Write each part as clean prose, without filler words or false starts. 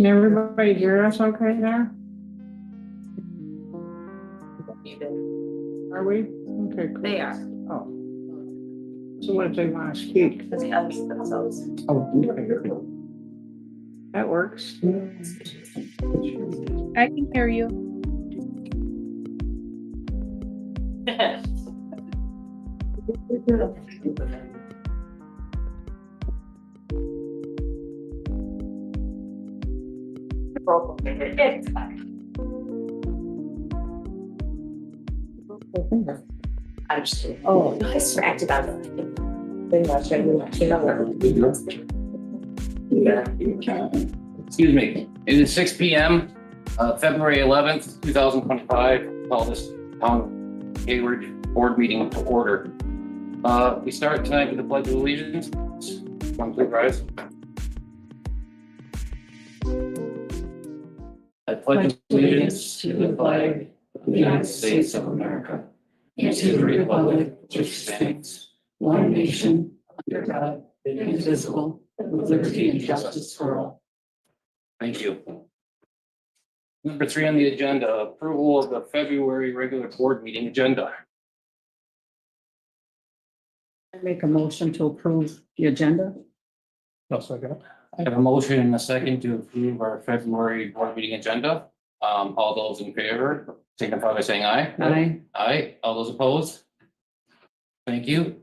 Can everybody hear us okay there? Are we? Okay, cool. They are, Oh. So what if they want to speak? because they unmute themselves. Oh, okay. That works. I can hear you. It's fine. I'm just kidding. Oh, I smacked about it. Excuse me, it is 6 p.m., February 11th, 2025. Call this town Hayward board meeting to order. We start tonight with the Pledge of Allegiance. One, please rise. I pledge allegiance to the flag of the United States of America and to the republic which stands one nation under God, indivisible, with liberty and justice for all. Thank you. Number 3 on the agenda, approval of the February regular board meeting agenda. I make a motion to approve the agenda. No, second. I have a motion and a second to approve our February board meeting agenda. All those in favor, signify by saying aye. Aye. Aye. All those opposed? Thank you.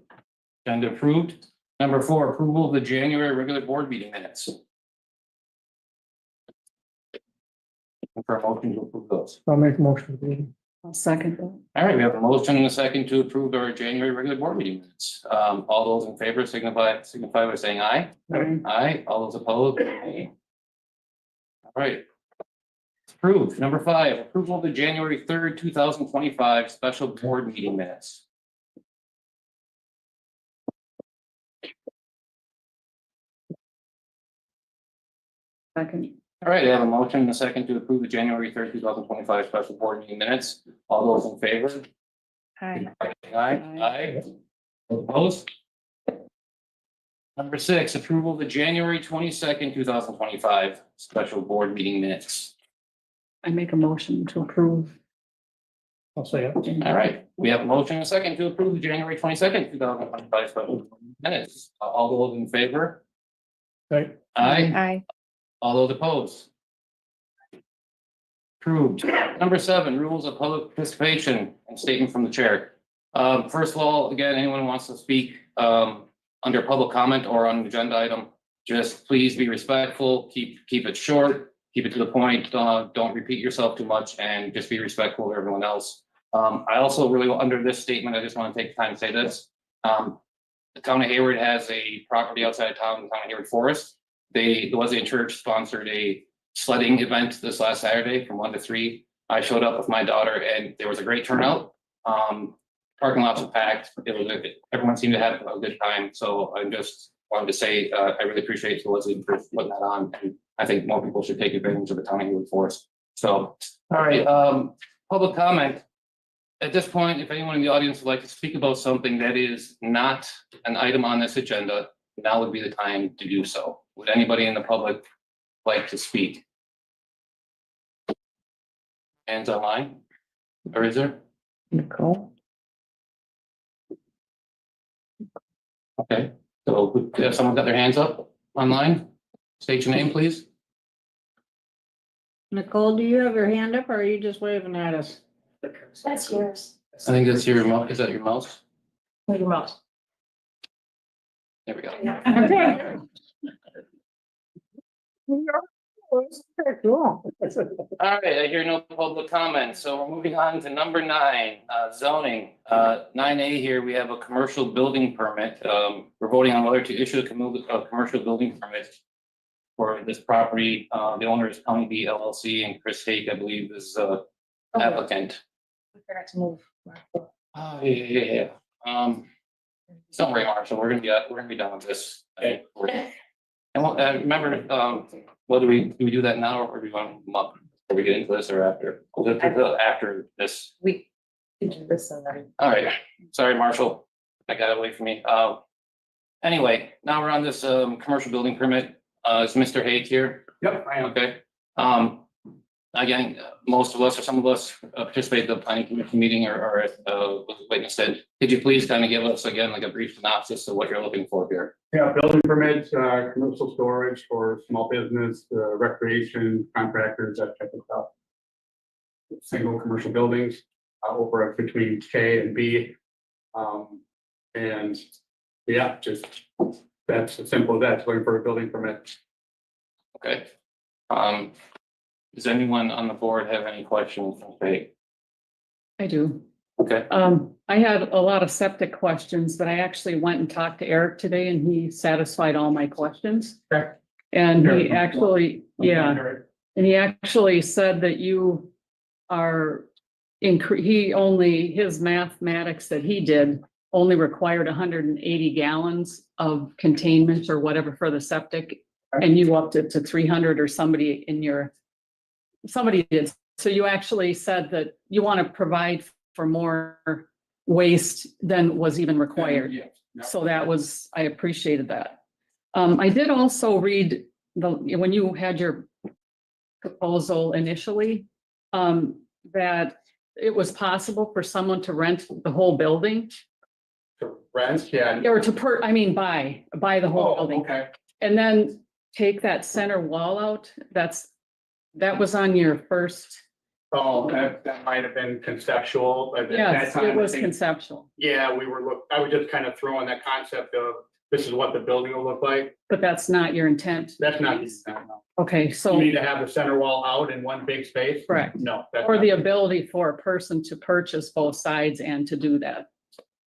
Agenda approved. Number 4, approval of the January regular board meeting minutes. For a motion to approve those. I'll make a motion. I'll second that. All right, we have a motion and a second to approve our January regular board meeting minutes. All those in favor signify by saying aye. Aye. Aye. All those opposed? Nay. All right. It's approved. Number 5, approval of the January 3rd, 2025 special board meeting minutes. Second. All right, I have a motion and a second to approve the January 3rd, 2025 special board meeting minutes. All those in favor? Hi. Aye. Aye. Opposed? Number 6, approval of the January 22nd, 2025 special board meeting minutes. I make a motion to approve. I'll say it. All right, we have a motion and a second to approve the January 22nd, 2025 special board minutes. All those in favor? Aye. Aye. Hi. All those opposed? Approved. Number 7, rules of public participation and statement from the chair. First of all, again, anyone who wants to speak under public comment or on an agenda item, just please be respectful, keep it short, keep it to the point, don't repeat yourself too much, and just be respectful of everyone else. I also really, under this statement, I just want to take the time to say this. The town of Hayward has a property outside of town, the town of Hayward Forest. The Wesleyan Church sponsored a sledding event this last Saturday from 1 to 3. I showed up with my daughter and there was a great turnout. Parking lots were packed. Everyone seemed to have a good time. So I just wanted to say I really appreciate the Wesleyan for putting that on. And I think more people should take advantage of the town of Hayward Forest. So, all right, public comment. At this point, if anyone in the audience would like to speak about something that is not an item on this agenda, now would be the time to do so. Would anybody in the public like to speak? Hands online? Or is there? Nicole. Okay, so if someone got their hands up online, state your name, please. Nicole, do you have your hand up or are you just waving at us? That's yours. I think that's your mouse. Is that your mouse? Your mouse. There we go. Okay. All right, I hear no public comment, so we're moving on to number 9, zoning. 9A here, we have a commercial building permit. We're voting on whether to issue a commercial building permit for this property. The owner is County B LLC and Chris Hake, I believe, is applicant. We forgot to move. Oh, yeah. Don't worry, Marshall, we're gonna be done with this. And remember, what do we do that now, or do we want to come up before we get into this, or after? We'll get to after this. We can do this and then. All right, sorry, Marshall, I got it away from me. Anyway, now we're on this commercial building permit. Is Mr. Hake here? Yep, I am. Okay, Again, most of us or some of us participated in the planning commission meeting or witnessed it. Could you please kind of give us again, like a brief synopsis of what you're looking for here? Yeah, building permits, commercial storage for small business, recreation contractors, that type of stuff. Single commercial buildings, over between K and B. And yeah, just, that's as simple as that, it's looking for a building permit. Okay. Does anyone on the board have any questions? Okay. I do. Okay. I had a lot of septic questions, but I actually went and talked to Eric today and he satisfied all my questions. Okay. And he Eric, actually, yeah, and he actually said that you are his mathematics that he did only required 180 gallons of containment or whatever for the septic. And you upped it to 300 or somebody did. So you actually said that you want to provide for more waste than was even required. Yeah. So that was, I appreciated that. I did also read when you had your proposal initially, that it was possible for someone to rent the whole building To rent, yeah. or buy the whole building. Okay. And then take that center wall out. That was on your first. Oh, that might have been conceptual. But at that Yes, time, it I was think- conceptual, Yeah, I was just kind of throwing that concept of, this is what the building will look like. but that's not your intent. That's not the intent, no. Okay, You so, need to have the center wall out in one big space? Correct. No. that's or not- the ability for a person to purchase both sides and to do that.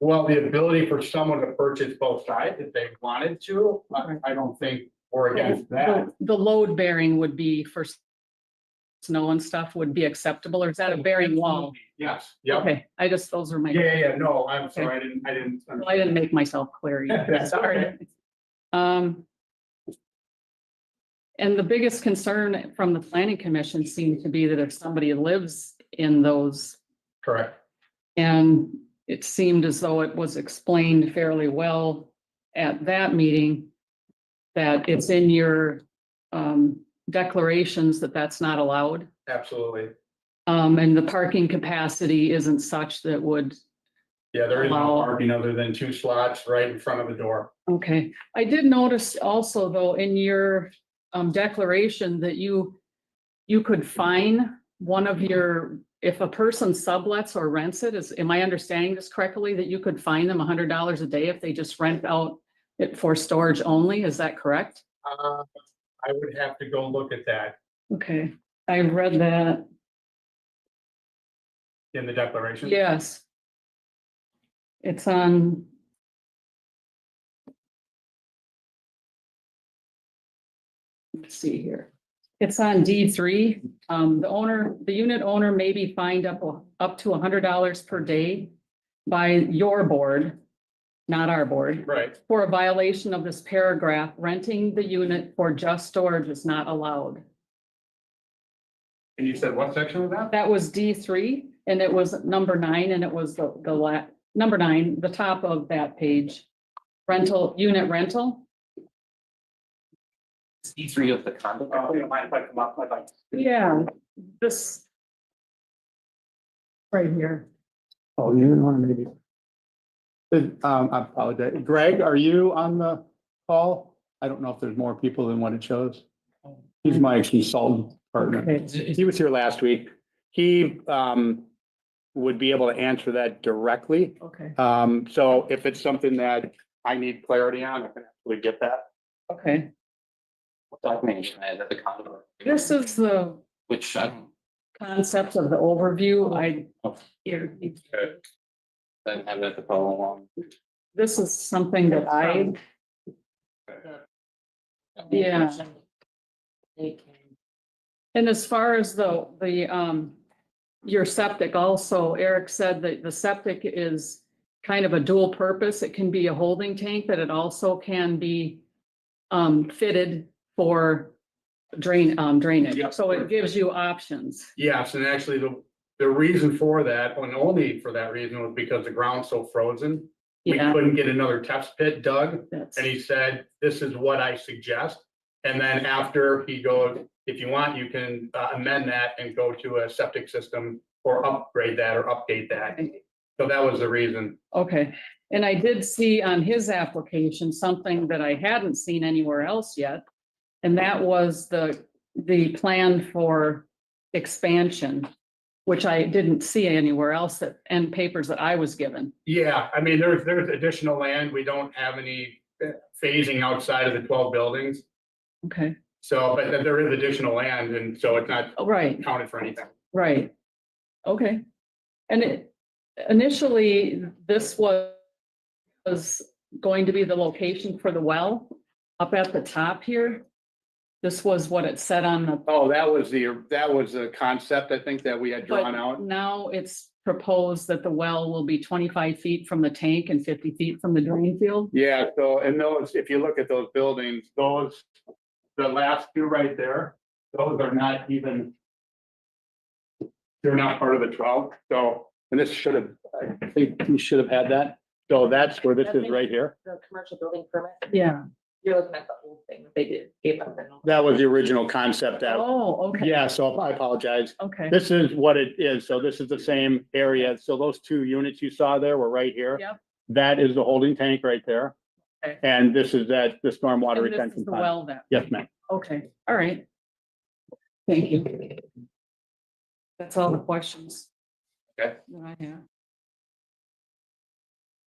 Well, the ability for someone to purchase both sides if they wanted to, Right. I don't think we're against that. The load bearing would be for snow and stuff would be acceptable, or is that a bearing wall? Yes, yep. Okay, those are my. Yeah, no, I'm sorry, I didn't. Well, I didn't make myself clear either. That's Sorry. okay. And the biggest concern from the planning commission seemed to be that if somebody lives in those, Correct. and it seemed as though it was explained fairly well at that meeting, that it's in your declarations that that's not allowed. Absolutely. And the parking capacity isn't such that would. Yeah, there is no Allow- parking other than 2 slots right in front of the door. Okay, I did notice also though in your declaration that you could fine one of your, if a person sublets or rents it, am I understanding this correctly? That you could fine them $100 a day if they just rent out it for storage only, is that correct? I would have to go look at that Okay, I read that, in the declaration. yes. It's on. Let's see here. It's on D3. The unit owner may be fined up to $100 per day by your board, not our board, Right. for a violation of this paragraph. Renting the unit for just storage is not allowed. And you said what section was that? That was D3 and it was number 9 and it was number 9, the top of that page. Unit rental. C3 of the condo. Mind if I come up? I'd like to- Yeah, this. Right here. Oh, you didn't want to maybe. I apologize. Greg, are you on the call? I don't know if there's more people than what it shows. He's my consultant partner. Okay. He was here last week. He would be able to answer that directly. Okay, So if it's something that I need clarity on, I can actually get that. okay. What documentation is at the condo? This is the Which I don't, concept of the overview. Here, didn't have that to follow along. this is something that yeah. And as far as your septic also, Eric said that the septic is kind of a dual purpose. It can be a holding tank, but it also can be fitted for drainage. Yep. So it gives you options. Yes, and actually the reason for that, and only for that reason, was because the ground's so frozen. We Yeah, couldn't get another test pit dug, that's, and he said, this is what I suggest. And then after he goes, if you want, you can amend that and go to a septic system or upgrade that or update that. So that was the reason. Okay, and I did see on his application something that I hadn't seen anywhere else yet. And that was the plan for expansion, which I didn't see anywhere else that, and papers that I was given. Yeah, I mean, there's additional land. We don't have any phasing outside of the 12 buildings. Okay, So, but there is additional land, and so it's not oh, right, counted for anything. right. Okay. And initially, this was going to be the location for the well up at the top here. This was what it said on the, Oh, that was the concept, I think, that we had drawn but out. now it's proposed that the well will be 25 feet from the tank and 50 feet from the drain field. Yeah, so, and those, if you look at those buildings, those, the last two right there, those are not even. They're not part of the 12, so, and this should have, I think we should have had that. So that's where this is right here. The commercial building permit, Yeah. you're looking at the whole thing that they did, gave up. That was the original concept that, Oh, okay. yeah, so I apologize. Okay. This is what it is. So this is the same area. So those two units you saw there were right here. Yep. That is the holding tank right there. Okay. And this is the stormwater And this retention is the pond. well then. Yes, ma'am. Okay, all right. Thank you. That's all the questions. Okay. That I have.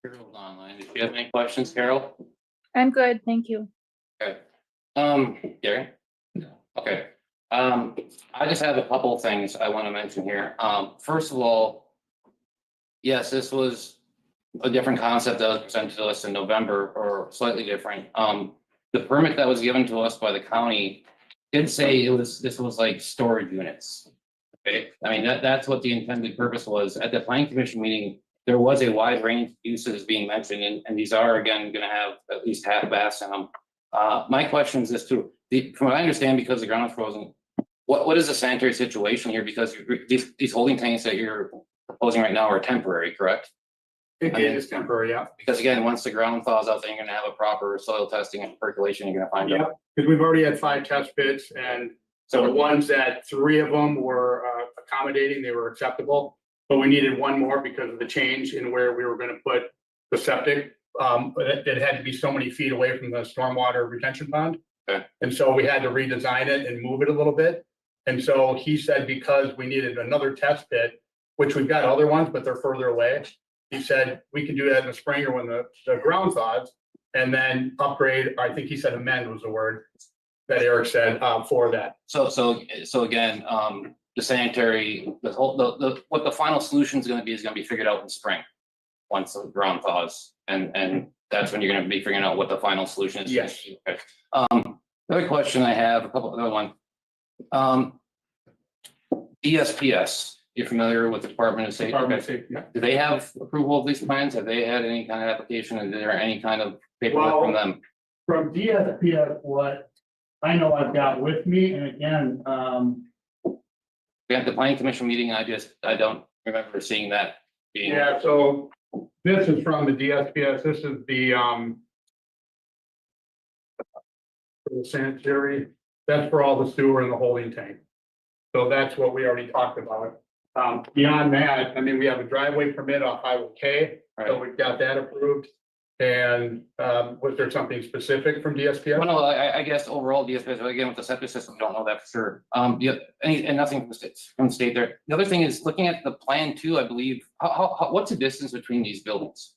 Carol's online. If you have any questions, Carol? I'm good, thank you. Okay. Gary? Okay. I just have a couple of things I want to mention here. First of all, yes, this was a different concept that was presented to us in November, or slightly different. The permit that was given to us by the county did say this was like storage units. Okay, I mean, that's what the intended purpose was. At the planning commission meeting, there was a wide range of uses being mentioned, and these are, again, gonna have at least half baths in them. My question is this too, from what I understand, because the ground is frozen, what is the sanitary situation here? Because these holding tanks that you're proposing right now are temporary, correct? It is temporary, yeah. Because again, once the ground thaws out, then you're gonna have a proper soil testing and percolation, you're gonna find Yeah, out. because we've already had 5 test pits, and so the ones that 3 of them were accommodating, they were acceptable. But we needed 1 more because of the change in where we were gonna put the septic. It had to be so many feet away from the stormwater retention pond. Okay. And so we had to redesign it and move it a little bit. And so he said, because we needed another test pit, which we've got other ones, but they're further away. He said, we can do that in the spring or when the ground thaws, and then upgrade, I think he said amend was the word that Eric said, for that. So again, the sanitary, what the final solution is gonna be figured out in spring. Once the ground thaws, and that's when you're gonna be figuring out what the final solution is. Yes. Okay. The other question I have, a couple other one. DSPS, you're familiar with the Department of Safety? Department of Safety, yeah. Do they have approval of these plans? Have they had any kind of application? Is there any kind of paperwork Well- from them? From DSPS, what I know I've got with me, and again, We had the planning commission meeting, I don't remember seeing that being. Yeah, so this is from the DSPS, this is the for the sanitary, that's for all the sewer and the holding tank. So that's what we already talked about. Beyond that, I mean, we have a driveway permit off Highway K, so Right. we've got that approved. And was there something specific from DSPS? Well, no, I guess overall DSPS, again, with the septic system, we don't know that for sure. Yeah, and nothing from the state there. The other thing is looking at the plan too, I believe, what's the distance between these buildings?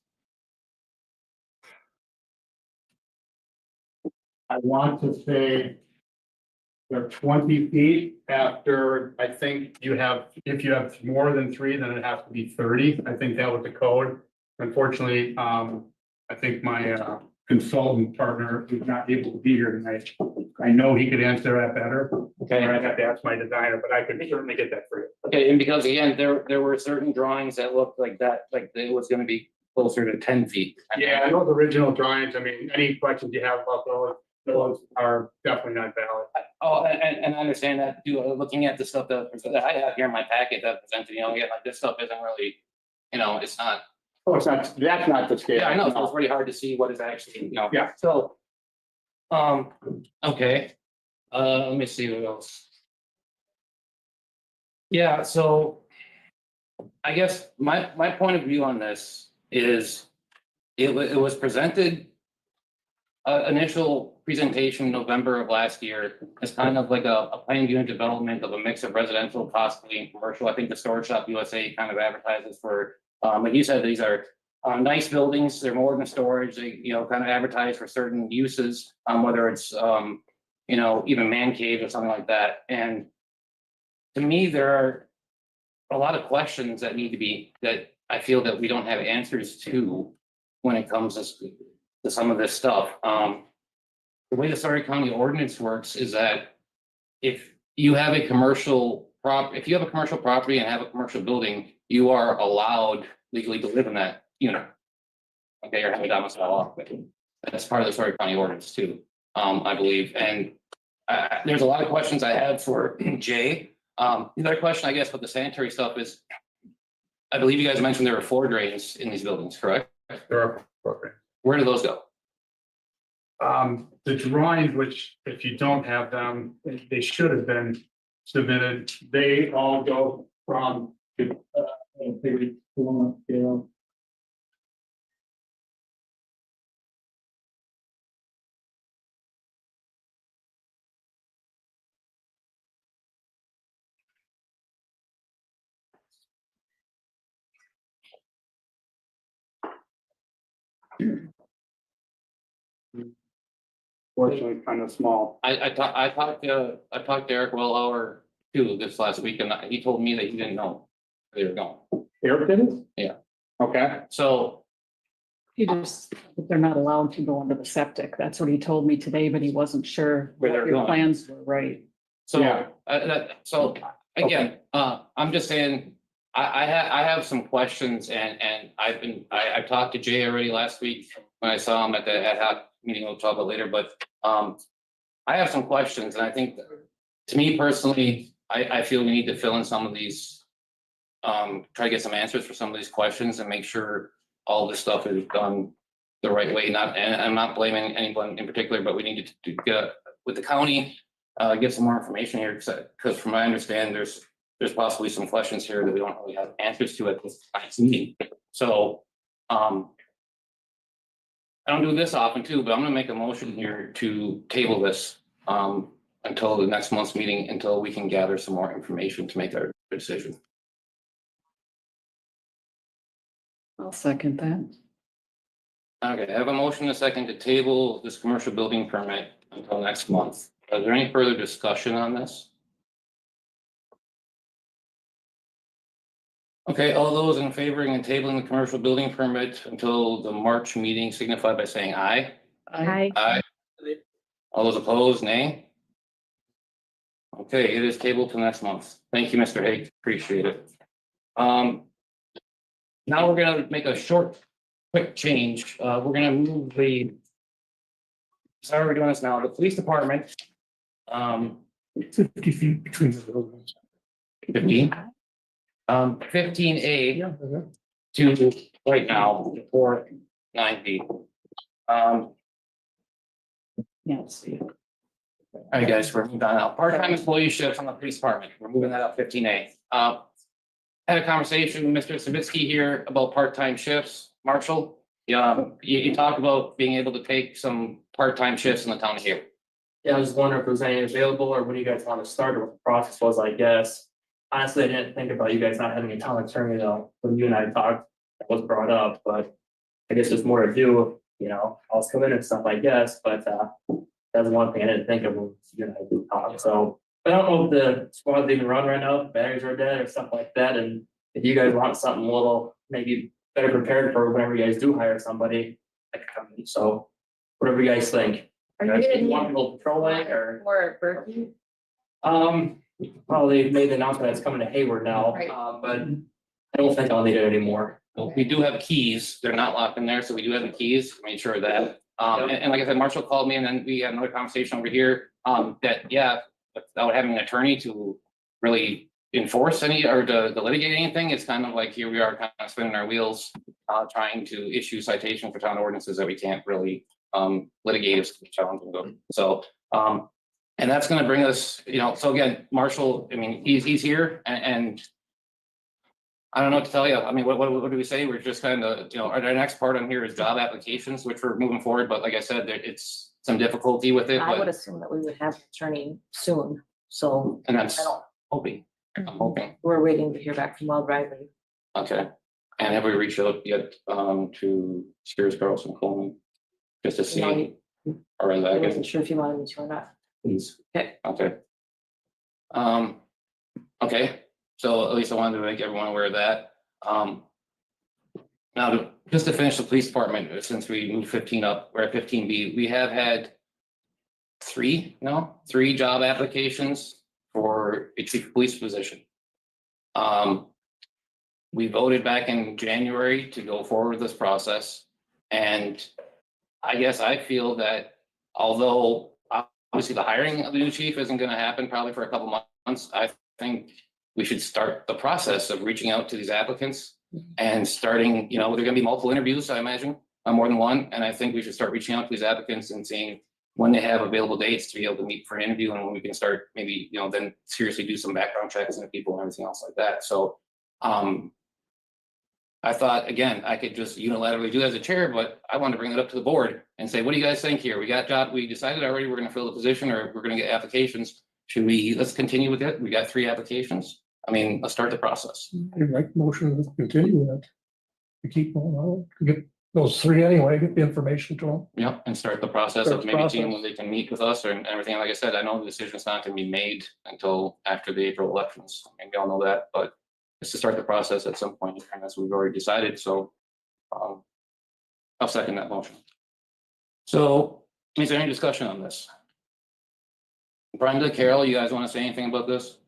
I want to say they're 20 feet after, I think you have, if you have more than 3, then it has to be 30. I think that was the code. Unfortunately, I think my consultant partner is not able to be here tonight. I know he could answer that better. Okay. Or I'd have to ask my designer, but I could certainly get that for you. Okay, and because again, there were certain drawings that looked like that, like it was gonna be closer to 10 feet. Yeah, I know the original drawings. I mean, any questions you have about those are definitely not valid. Oh, and I understand that too, looking at the stuff that I have here in my packet that presented, again, like this stuff isn't really, it's not. oh, it's not, that's not the scale. Yeah, I know, so it's really hard to see what is actually, Yeah. So, okay, let me see what else. Yeah, so I guess my point of view on this is it was presented initial presentation in November of last year as kind of like a planned unit development of a mix of residential, possibly and commercial. I think the Storage Shop USA kind of advertises for, like you said, these are nice buildings. They're more than storage. They, kind of advertise for certain uses, whether it's, even man cave or something like that. And to me, there are a lot of questions that need to be, that I feel that we don't have answers to when it comes to some of this stuff. The way the Surrey County ordinance works is that if you have a commercial property and have a commercial building, you are allowed legally to live in that unit. Okay, or have a domicile off of it. That's part of the Surrey County ordinance too, I believe. And there's a lot of questions I have for Jay. The other question, I guess, with the sanitary stuff is, I believe you guys mentioned there were floor drains in these buildings, correct? There are programs. Where do those go? The drawings, which if you don't have them, they should have been submitted. They all go from. Fortunately, kind of small. I talked to Eric Wellhauer too this last week, and he told me that he didn't know where they were going. Eric did it? Yeah. Okay. So They're not allowed to go under the septic. That's what he told me today, but he wasn't sure Where what they're your going. plans were, right? So, Yeah. again, I'm just saying, I have some questions and I've talked to Jay already last week when I saw him at the ad hoc meeting. We'll talk about later, but, I have some questions and I think to me personally, I feel we need to fill in some of these, try to get some answers for some of these questions and make sure all this stuff is done the right way. And I'm not blaming anyone in particular, but we need to get with the county, get some more information here, because from what I understand, there's possibly some questions here that we don't really have answers to at this meeting. So, I don't do this often too, but I'm gonna make a motion here to table this, until the next month's meeting, until we can gather some more information to make our decision. I'll second that. Okay, I have a motion and a second to table this commercial building permit until next month. Is there any further discussion on this? Okay, all those in favoring and tabling the commercial building permit until the March meeting signify by saying aye. Hi. Aye. All those opposed, nay? Okay, it is tabled till next month. Thank you, Mr. Hague, appreciate it. Now we're gonna make a quick change. We're gonna move so how are we doing this now? The police department. 50 feet between the buildings. 15. 15A to right now, 490. Yes. All right, guys, we're moving on now. Part-time employee shifts on the police department. We're moving that up 15A. Had a conversation with Mr. Savitsky here about part-time shifts. Marshall, you talked about being able to take some part-time shifts in the town here. Yeah, I was just wondering if there was any available or when you guys want to start or what the process was, I guess. Honestly, I didn't think about you guys not having a town attorney though, when you and I talked, that was brought up, but I guess there's more to do, I'll come in and stuff, I guess, but that's one thing I didn't think of when you and I did talk, so. I don't know if the squad's even run right now, if batteries are dead or stuff like that, and if you guys want something a little, maybe better prepared for whenever you guys do hire somebody, I could come in, so whatever you guys think. Are you Guys gonna want need people patrolling or? more at Berkeley? Well, they made the announcement it's coming to Hayward now, Right. but I don't think I'll need it anymore. Well, we do have keys. They're not locked in there, so we do have the keys. Made sure of that. And like I said, Marshall called me and then we had another conversation over here, that, yeah, without having an attorney to really enforce any or to litigate anything, it's kind of like here we are kind of spinning our wheels, trying to issue citation for town ordinances that we can't really litigate if it's challenging them. So, And that's gonna bring us, so again, Marshall, I mean, he's here and I don't know what to tell you. I mean, what do we say? We're just kind of, our next part on here is job applications, which we're moving forward, but like I said, it's some difficulty with it, I would but, assume that we would have an attorney soon, so and I I'm don't, hoping, I'm hoping, we're waiting to hear back from Wild Riley. okay. And have we reached out yet, to Spears, Carlson, Coleman? Just to see, or I I wasn't guess, sure if you wanted me to or not. please. Okay. Okay. Okay, so at least I wanted to make everyone aware of that. Now, just to finish the police department, since we moved 15 up, we're at 15B, we have had three job applications for a chief of police position. We voted back in January to go forward with this process. And I guess I feel that although obviously the hiring of the new chief isn't going to happen probably for a couple months, I think we should start the process of reaching out to these applicants and starting, there are going to be multiple interviews, I imagine, more than one. And I think we should start reaching out to these applicants and seeing when they have available dates to be able to meet for an interview and when we can start maybe, then seriously do some background checks and people and everything else like that. So I thought, again, I could just unilaterally do that as a chair, but I want to bring it up to the board and say, what do you guys think here? We decided already we're going to fill the position or we're going to get applications. Let's continue with it. We got 3 applications. I mean, let's start the process. I'd like motion to continue that. To keep going on, to get those 3 anyway, get the information to them. Yep, and start the process Start of the maybe seeing process. when they can meet with us and everything. Like I said, I know the decision's not going to be made until after the April elections. And we all know that, but it's to start the process at some point, and that's what we've already decided. So I'll second that motion. So is there any discussion on this? Brenda, Carol, you guys want to say anything about this?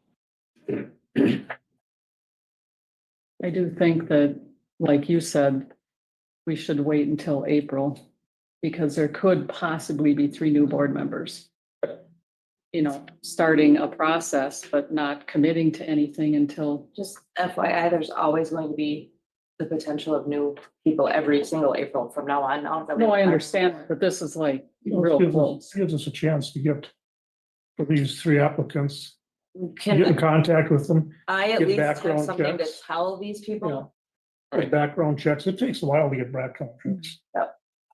I do think that, like you said, we should wait until April because there could possibly be 3 new board members. Starting a process, but not committing to anything until, Just FYI, there's always going to be the potential of new people every single April from now on. no, I understand, but this is like real close. Gives us a chance to get for these 3 applicants, get in Can contact with them, I at get least have background something to checks. tell these people? get background checks. It takes a while to get background checks.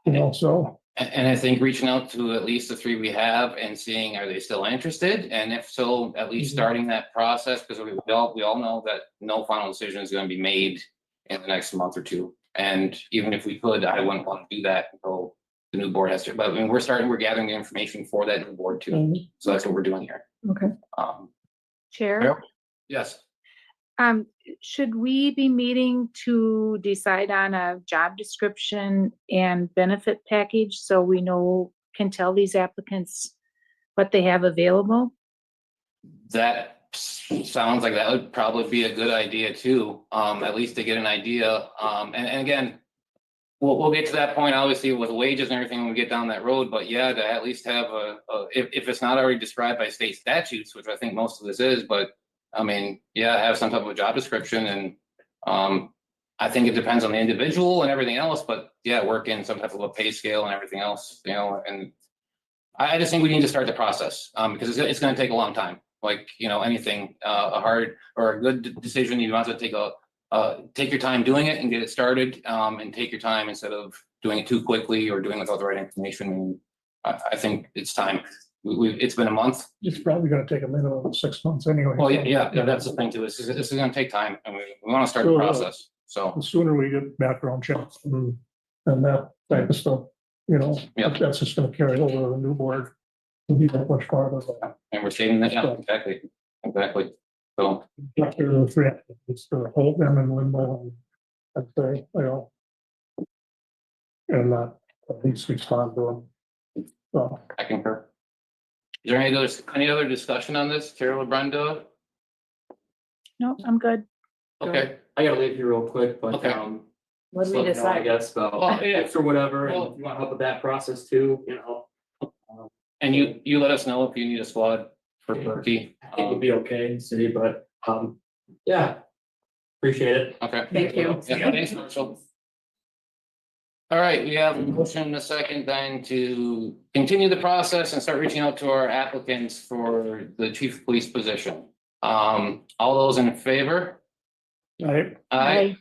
Yep. So. And I think reaching out to at least the 3 we have and seeing, are they still interested? And if so, at least starting that process, because we all know that no final decision is going to be made in the next month or 2. And even if we could, I wouldn't want to do that until the new board has to, but I mean, we're gathering the information for that new board too. So that's what we're doing here. Okay. Chair, Yes. should we be meeting to decide on a job description and benefit package so we can tell these applicants what they have available? That sounds like that would probably be a good idea too, at least to get an idea. And again, we'll get to that point, obviously, with wages and everything when we get down that road, but yeah, to at least have if it's not already described by state statutes, which I think most of this is, but I mean, yeah, have some type of a job description and I think it depends on the individual and everything else, but yeah, work in some type of a pay scale and everything else, and I just think we need to start the process because it's going to take a long time. Like, anything, a hard or a good decision, you want to take your time doing it and get it started and take your time instead of doing it too quickly or doing it without the right information. I think it's time. It's been a month. It's probably gonna take a minimum of 6 months anyway. Well, yeah, that's the thing too. This is going to take time and we want to start the process. So The sooner we get background checks and that type of stuff, Yep. that's just gonna carry over to the new board. We'll be that much farther. and we're saving that. Yeah, exactly. So After the 3 applicants, to hold them in limbo, and I'd say, and not at least respond to them. So, I concur. Is there any other discussion on this, Carol or Brenda? No, I'm good. Okay. I gotta leave here real quick, but, Okay. What do just we let me know, I decide? guess, Well, about yeah. extra whatever, and Well- if you wanna help with that process too, And you let us know if you need a squad for Turkey. I think it'll be okay in the city, but, yeah. Appreciate it. Okay. Thank you. Yeah, thanks, Marshall. All right, we have a motion and a second then to continue the process and start reaching out to our applicants for the chief of police position. All those in favor? I, Aye.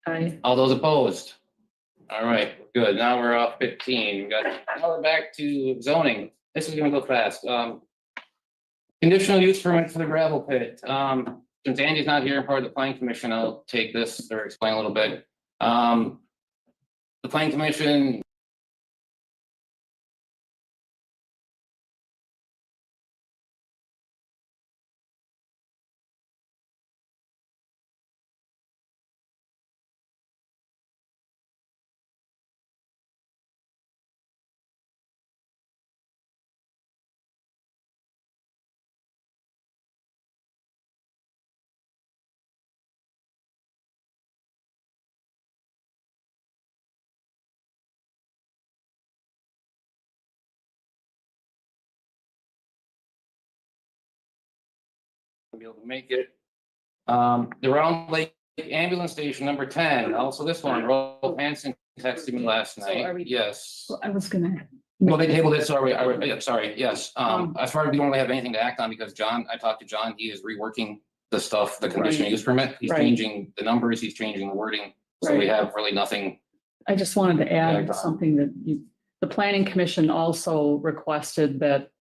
I, All those opposed? All right, good. Now we're off 15. Now we're back to zoning. This is gonna go fast. Conditional use permit for the gravel pit. Since Andy's not here, part of the planning commission, I'll take this or explain a little bit. The planning commission. Be able to make it. The Round Lake Ambulance Station number 10, also this one, Rolf Hanson texted me last So are night. we- Yes. I was gonna. Well, they tabled it, sorry, yeah, sorry, yes. As far as we don't really have anything to act on because John, I talked to John, he is reworking the stuff, the conditional Right. use permit. He's Right. changing the numbers, he's changing the wording. So we Right. have really nothing. I just wanted to Yeah, add something that the planning commission also requested that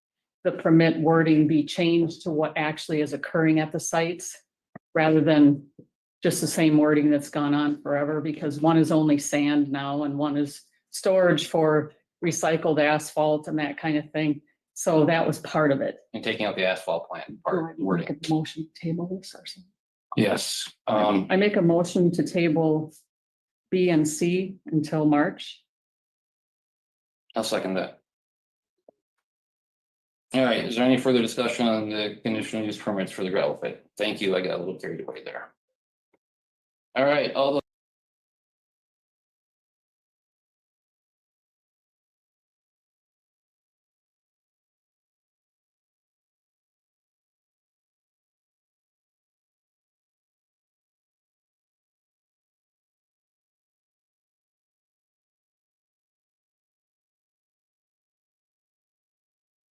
the permit wording be changed to what actually is occurring at the sites rather than just the same wording that's gone on forever, because one is only sand now and one is storage for recycled asphalt and that kind of thing. So that was part of it. And taking out the asphalt plant part Make wording. a motion to table this or something. Yes, I make a motion to table B and C until March. I'll second that. All right, is there any further discussion on the conditional use permits for the gravel pit? Thank you, I got a little carried away there. All right, all the.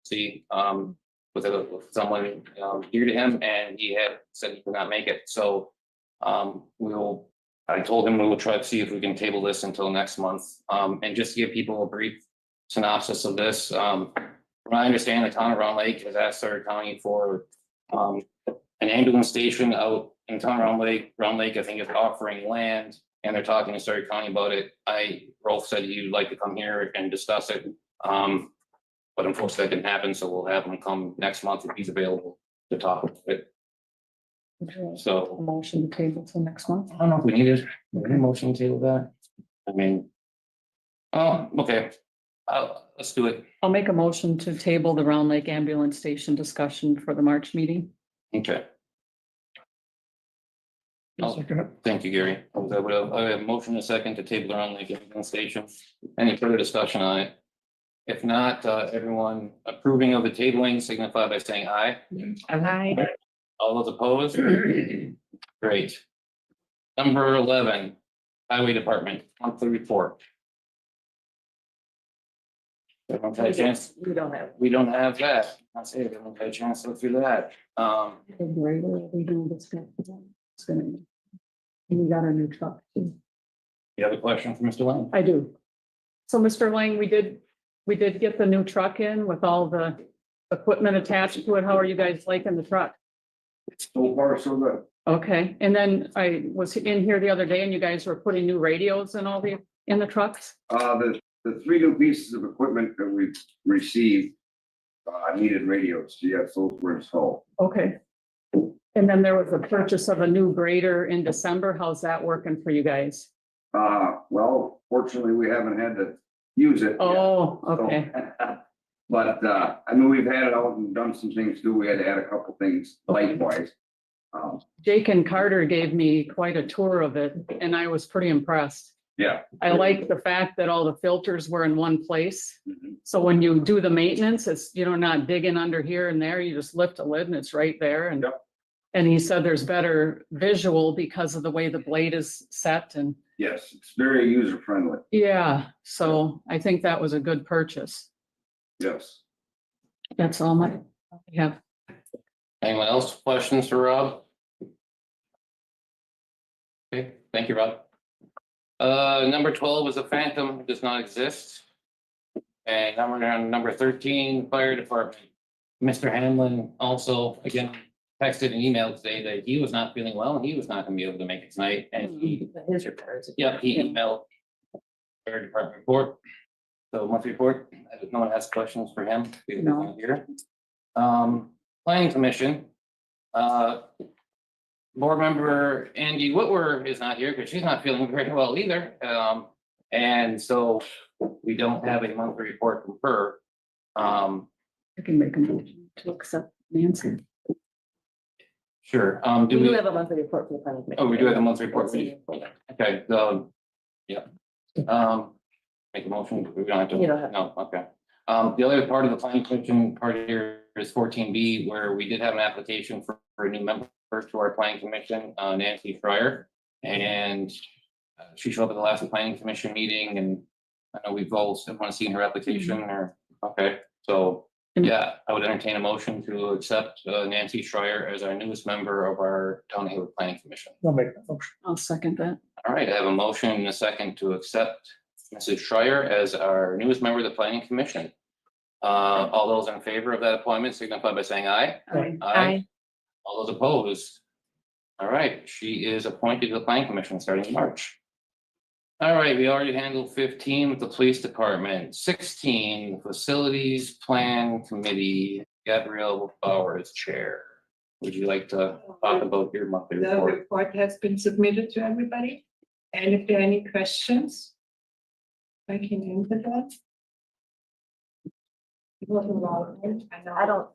See, with someone, dear to him, and he had said he could not make it, so. I told him we will try to see if we can table this until next month, and just to give people a brief synopsis of this. From what I understand, the town of Round Lake has asked our county for, an ambulance station out in town of Round Lake, I think is offering land. And they're talking to Surrey County about it. Rolf said he'd like to come here and discuss it. But unfortunately that didn't happen, so we'll have him come next month if he's available to talk about it. A So motion to table till next month. I don't know if we need it. Any motion to table that? I mean. Oh, okay. Let's do it. I'll make a motion to table the Round Lake Ambulance Station discussion for the March meeting. Okay, I'll second it. thank you, Gary. I have a motion and a second to table around the ambulance station. Any further discussion on it? If not, everyone approving of the tabling signify by saying aye. Aye. All those opposed? Great. Number 11, Highway Department, monthly report. Everyone had a chance? We don't have. We don't have that. I'll say everyone had a chance to look through that. We got a new truck. too. You have a question for Mr. Lang? I do. So Mr. Lang, we did get the new truck in with all the equipment attached to it. How are you guys liking the truck? So far, so good. Okay, and then I was in here the other day and you guys were putting new radios and all in the trucks? The three new pieces of equipment that we've received needed radios. Yes, those were installed. Okay. And then there was a purchase of a new grader in December. How's that working for you guys? Well, fortunately, we haven't had to use it. yet. Oh, So, okay, But, I mean, we've had it out and done some things too. We had to add a couple things light-wise. Jake and Carter gave me quite a tour of it and I was pretty impressed. Yeah. I like the fact that all the filters were in one place. Mhm. So when you do the maintenance, it's, not digging under here and there, you just lift a lid and it's right there and. Yep. And he said there's better visual because of the way the blade is set and Yes, it's very user friendly. Yeah, so I think that was a good purchase. Yes. That's all I have. Anyone else questions for Rob? Okay, thank you, Rob. Number 12 is a phantom, does not exist. And number 13, fire department. Mr. Hamlin also, again, texted and emailed today that he was not feeling well and he was not gonna be able to make it tonight. And he, His repairs. yeah, he emailed fire department report. So monthly report, if no one has questions for him, we can No. go here. Planning commission, board member Andy Whitwer is not here because she's not feeling very well either. And so we don't have a monthly report from her. I can make a motion to accept Nancy. Sure, We do do we, have a monthly report for the planning commission. oh, we do have a monthly report. Okay, yeah. Make a motion, we don't have to, You don't have to. no, okay. The other part of the planning commission part here is 14B, where we did have an application for a new member to our planning commission, Nancy Fryer. And she showed up at the last planning commission meeting, and I know we've all seen her application, or, okay, so. Yeah, I would entertain a motion to accept Nancy Schreier as our newest member of our Town of Hayward Planning Commission. I'll make that motion. I'll second that. All right, I have a motion and a second to accept Mrs. Schreier as our newest member of the Planning Commission. All those in favor of that appointment signify by saying aye. Aye. All those opposed? All right, she is appointed to the Planning Commission starting in March. All right, we already handled 15 with the police department. 16, facilities plan committee, Gabrielle Bowers, chair. Would you like to talk about your monthly The report? report has been submitted to everybody, and if there are any questions, I can answer that. It wasn't long, I don't.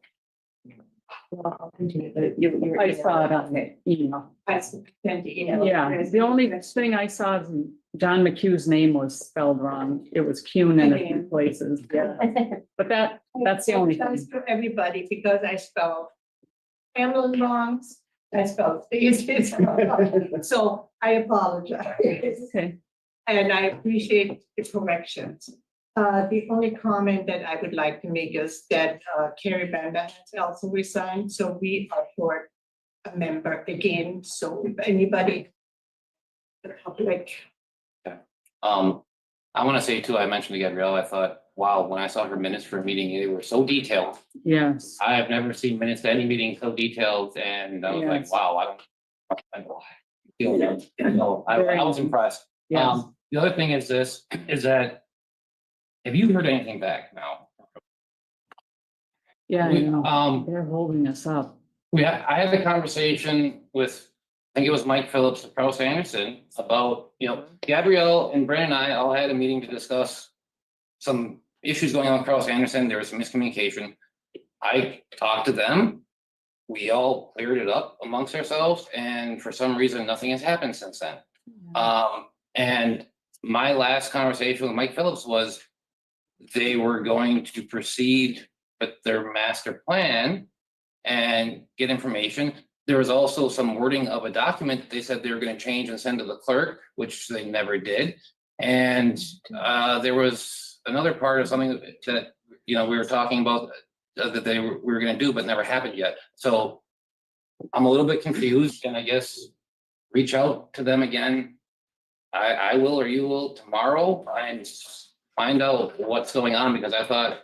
Well, I'll continue, but you. I saw it on the email. I sent the email. Yeah, the only thing I saw is John McHugh's name was spelled wrong. It was Kuhn in a few places. Yeah, but that's the only thing. Thanks to everybody, because I spelled Hamlin wrong, I spelled Stacy's wrong. So I apologize. Okay. And I appreciate the corrections. The only comment that I would like to make is that Carrie Banda has also resigned, so we are short a member again, so if anybody, the public. I want to say too, I mentioned to Gabrielle, I thought, wow, when I saw her minutes for a meeting, they were so detailed. Yes. I have never seen minutes to any meeting so detailed, and I was like, Yes. wow, I was impressed. Yes. The other thing is this, is that, have you heard anything back now? Yeah, I We- know. They're holding us up. I had a conversation with, I think it was Mike Phillips of Carl Anderson about, Gabrielle and Brandon and I all had a meeting to discuss some issues going on with Carl Anderson. There was some miscommunication. I talked to them. We all cleared it up amongst ourselves, and for some reason, nothing has happened since then. And my last conversation with Mike Phillips was they were going to proceed with their master plan and get information. There was also some wording of a document that they said they were going to change and send to the clerk, which they never did. And there was another part of something that we were talking about that we were going to do, but never happened yet. So I'm a little bit confused, and I guess reach out to them again. I will, or you will tomorrow, and find out what's going on, because I thought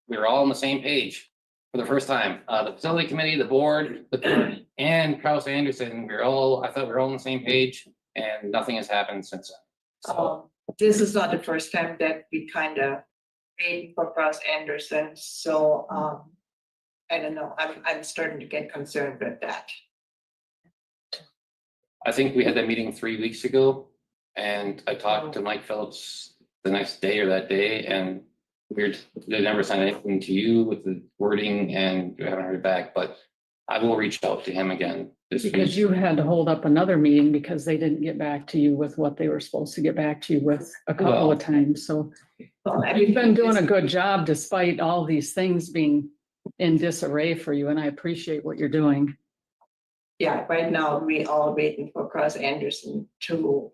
we were all on the same page for the first time. The facility committee, the board, the clerk, and Kraus Anderson, I thought we were all on the same page, and nothing has happened since then. So, This is not the first time that we kind of waiting for Ross Anderson, so I don't know, I'm starting to get concerned with that. I think we had that meeting 3 weeks ago, and I talked to Mike Phillips the next day or that day, and they never sent anything to you with the wording, and we haven't heard back, but I will reach out to him again this week. Because you had to hold up another meeting because they didn't get back to you with what they were supposed to get back to you with a couple of times, so. You've been doing a good job despite all these things being in disarray for you, and I appreciate what you're doing. Yeah, right now we all waiting for Ross Anderson to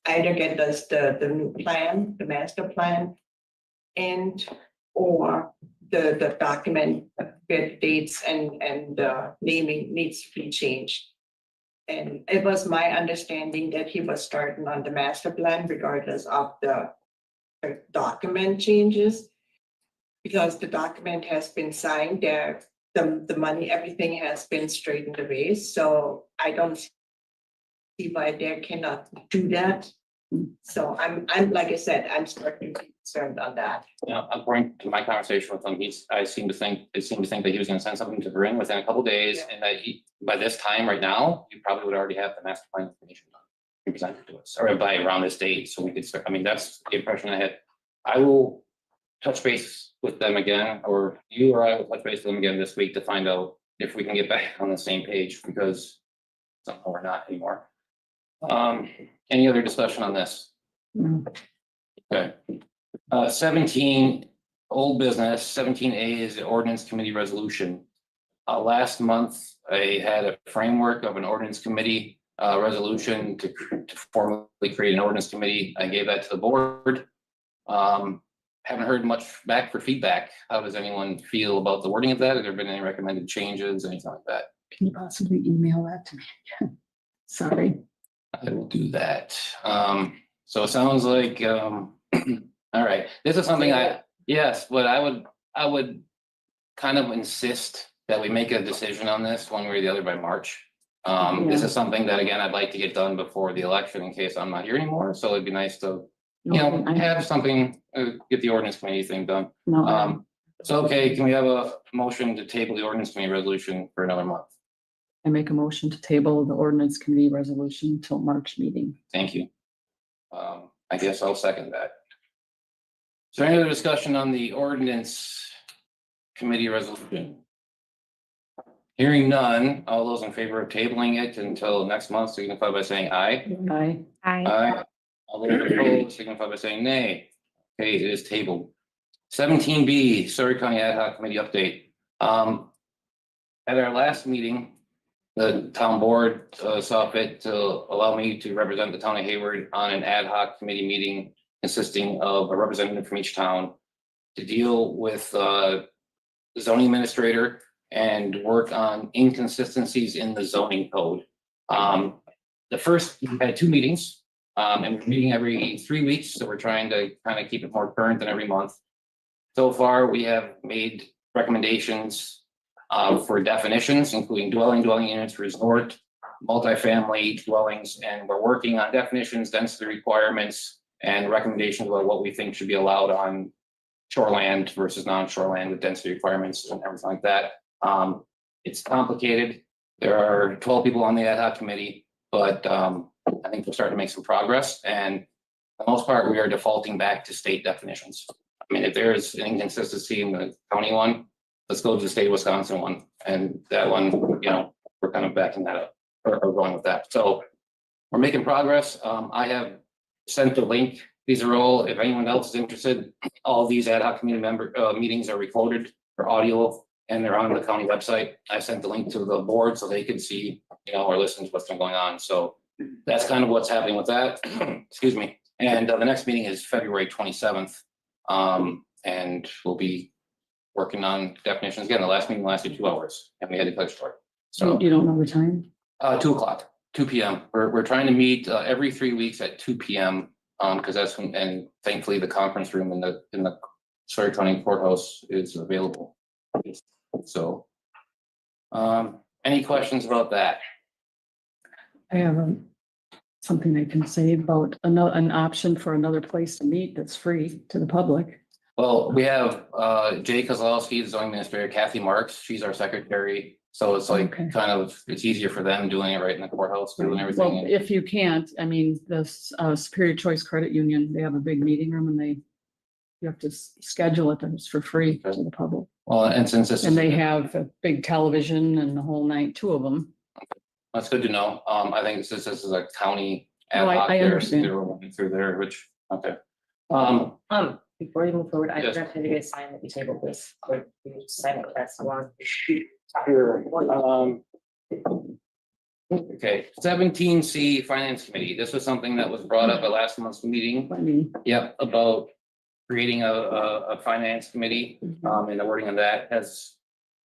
either get us the new plan, the master plan, and or the document with dates and naming needs to be changed. And it was my understanding that he was starting on the master plan regardless of the document changes. Because the document has been signed there, the money, everything has been straightened away, so I don't see why they cannot do that. So I'm, like I said, I'm starting to be concerned on that. Yeah, according to my conversation with him, they seem to think that he was gonna send something to Corinne within a couple days, Yeah. and that by this time right now, you probably would already have the master plan information done. And presented to us, or by around this date, so we could start, I mean, that's the impression I had. I will touch base with them again, or you or I will touch base with them again this week to find out if we can get back on the same page, because somehow we're not anymore. Any other discussion on this? No. Okay. 17, old business, 17A is the ordinance committee resolution. Last month, I had a framework of an ordinance committee resolution to formally create an ordinance committee. I gave that to the board. Haven't heard much back for feedback. How does anyone feel about the wording of that? Have there been any recommended changes, anything like that? Can you possibly email that to me? Sorry. I will do that. So it sounds like, all right, this is something yes, but I would kind of insist that we make a decision on this one way or the other by March. This is something that, again, I'd like to get done before the election in case I'm not here anymore. So it'd be nice to, have something, get the ordinance committee thing done. No, So, okay, can we have a motion to table the ordinance committee resolution for another month? I make a motion to table the ordinance committee resolution till March meeting. Thank you. I guess I'll second that. Is there any other discussion on the ordinance committee resolution? Hearing none, all those in favor of tabling it until next month signify by saying aye. Aye. Aye. All those opposed signify by saying nay. Okay, it is tabled. 17B, Surrey County Ad Hoc Committee update. At our last meeting, the town board saw fit to allow me to represent the town of Hayward on an ad hoc committee meeting consisting of a representative from each town to deal with the zoning administrator and work on inconsistencies in the zoning code. The first, we had 2 meetings. And we're meeting every 3 weeks, so we're trying to kind of keep it more current than every month. So far, we have made recommendations for definitions, including dwelling units, resort, multifamily dwellings, and we're working on definitions, density requirements, and recommendations about what we think should be allowed on shoreland versus non-shoreland with density requirements and everything like that. It's complicated. There are 12 people on the ad hoc committee, but I think we're starting to make some progress, and for the most part, we are defaulting back to state definitions. I mean, if there's an inconsistency in the county one, let's go to the state of Wisconsin one, and that one, we're kind of backing that up or going with that. So we're making progress. I have sent the link. These are all, if anyone else is interested, all these ad hoc committee meetings are recorded for audio, and they're on the county website. I sent the link to the board so they can see, or listen to what's been going on. So that's kind of what's happening with that. Excuse me. And the next meeting is February 27th. And we'll be working on definitions. Again, the last meeting lasted 2 hours and we had to cut it short. So You don't know the time? 2:00, 2 p.m. We're trying to meet every 3 weeks at 2 p.m. Because that's when, and thankfully the conference room in the Surrey County Courthouse is available. So, any questions about that? I have something I can say about an option for another place to meet that's free to the public. Well, we have Jay Kozlowski, the zoning administrator, Kathy Marks, she's our secretary. So it's like Okay. kind of, it's easier for them doing it right in the courthouse, doing Well, everything. if you can't, I mean, the Superior Choice Credit Union, they have a big meeting room and you have to schedule it and it's for free to the public. Well, and since this And is, they have a big television and the whole night, 2 of them. that's good to know. I think since this is a county ad No, I hoc, they're understand. working through there, which, okay. Before you move forward, I Yes. forgot to have you guys sign that we tabled this, or you sign it, that's the one. Here, Okay, 17C Finance Committee. This was something that was brought up at last month's meeting. I mean, Yep, about creating a finance committee, and the wording on that has,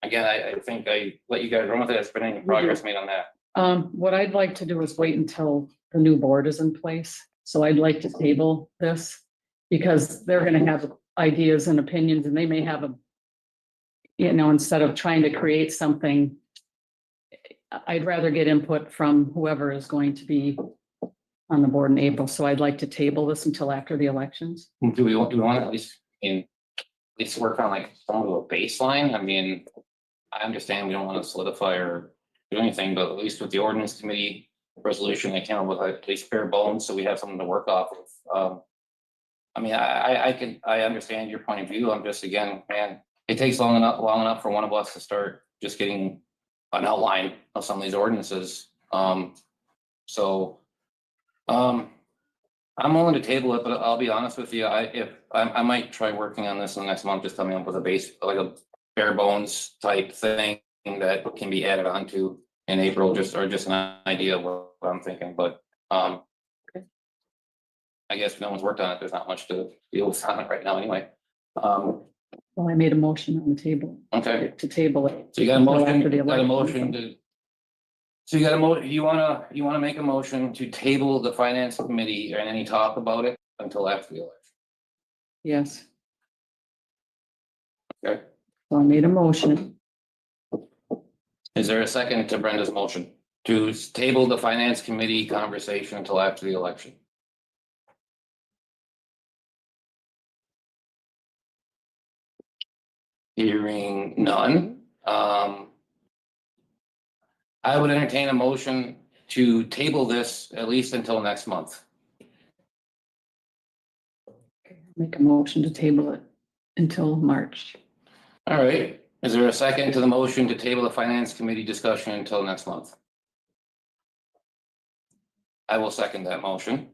again, I think I let you guys run with it. Has been any progress made on that? what I'd like to do is wait until the new board is in place. So I'd like to table this because they're gonna have ideas and opinions and they may have a, you know, instead of trying to create something, I'd rather get input from whoever is going to be on the board in April. So I'd like to table this until after the elections. Do we want to at least, at least work on like some of a baseline? I mean, I understand we don't want to solidify or do anything, but at least with the ordinance committee resolution, they came up with at least bare bones, so we have something to work off of. I mean, I understand your point of view. I'm just, again, man, it takes long enough for one of us to start just getting an outline of some of these ordinances. I'm willing to table it, but I'll be honest with you, I might try working on this in the next month, just coming up with a base, like a bare bones type thing that can be added on to in April, just an idea of what I'm thinking, but I guess no one's worked on it. There's not much to deal with on it right now anyway. Well, I made a motion on the table Okay, to table it. so you got a until motion, after the got a election. motion to. So you got a you wanna make a motion to table the finance committee and any talk about it until after the election? Yes, Okay, so I made a motion. is there a second to Brenda's motion to table the finance committee conversation until after the election? Hearing none, I would entertain a motion to table this at least until next month. Make a motion to table it until March. All right, is there a second to the motion to table the finance committee discussion until next month? I will second that motion.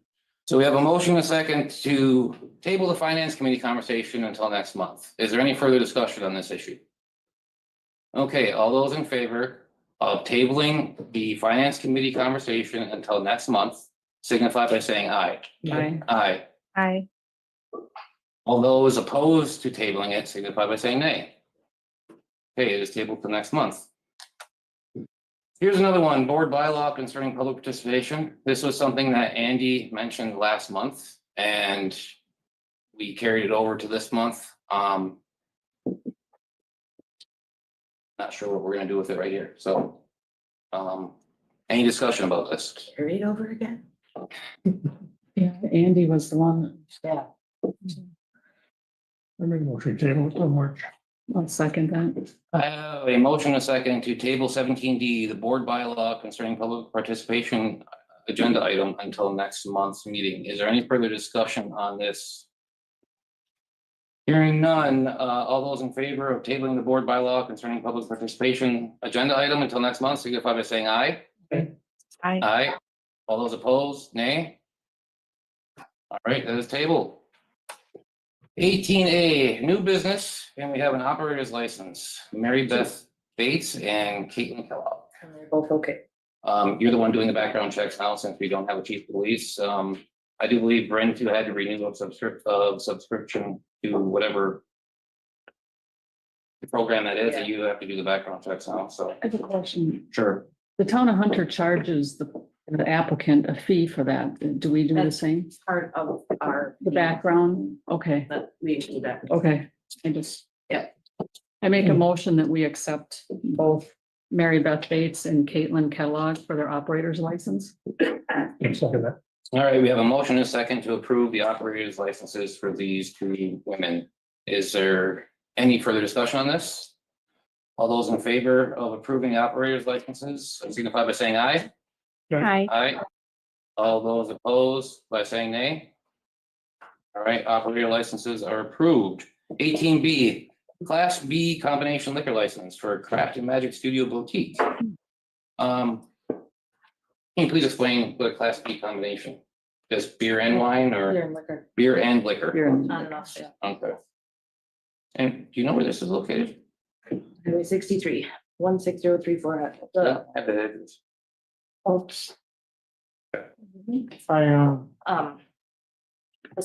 So we have a motion, a second to table the finance committee conversation until next month. Is there any further discussion on this issue? Okay, all those in favor of tabling the finance committee conversation until next month, signify by saying aye. Aye. Aye. Aye. All those opposed to tabling it, signify by saying nay. Okay, it is tabled for next month. Here's another one, board bylaw concerning public participation. This was something that Andy mentioned last month and we carried it over to this month. Not sure what we're gonna do with it right here, so. Any discussion about this? Carry it over again? Yeah, Andy was the one. Yeah. I make a motion to table it till March. I'll second that. I have a motion, a second to table 17D, the board bylaw concerning public participation agenda item until next month's meeting. Is there any further discussion on this? Hearing none, all those in favor of tabling the board bylaw concerning public participation agenda item until next month, signify by saying aye. Aye. Aye. All those opposed, nay? All right, that is tabled. 18A, new business, and we have an operator's license, Mary Beth Bates and Caitlin Kellogg. They're both okay. You're the one doing the background checks now, since we don't have a chief of police. I do believe Brent too had to renew a subscription to whatever the program that is, that you have to do the background checks now, so. I have a question. Sure. The town of Hunter charges the applicant a fee for that. Do we do the That's- same? Part of our. The background? Okay, That we do that. okay. I just. Yeah. I make a motion that we accept both Mary Beth Bates and Caitlin Kellogg for their operator's license. Second that. All right, we have a motion and a second to approve the operators licenses for these two women. Is there any further discussion on this? All those in favor of approving the operators licenses, signify by saying aye. Aye. Aye. All those opposed by saying nay. All right, operator licenses are approved. 18B, Class B combination liquor license for Craft and Magic Studio Boutique. Can you please explain what a Class B combination? Just beer and wine or Beer and liquor. beer and liquor? Here in- On and off, yeah. Okay. And do you know where this is located? Highway 63, 16034. Yeah, at the edges. Oops. It's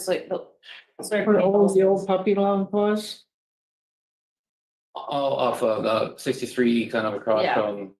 like, Where the old puppy love was? Off of 63, kind of across Yeah. from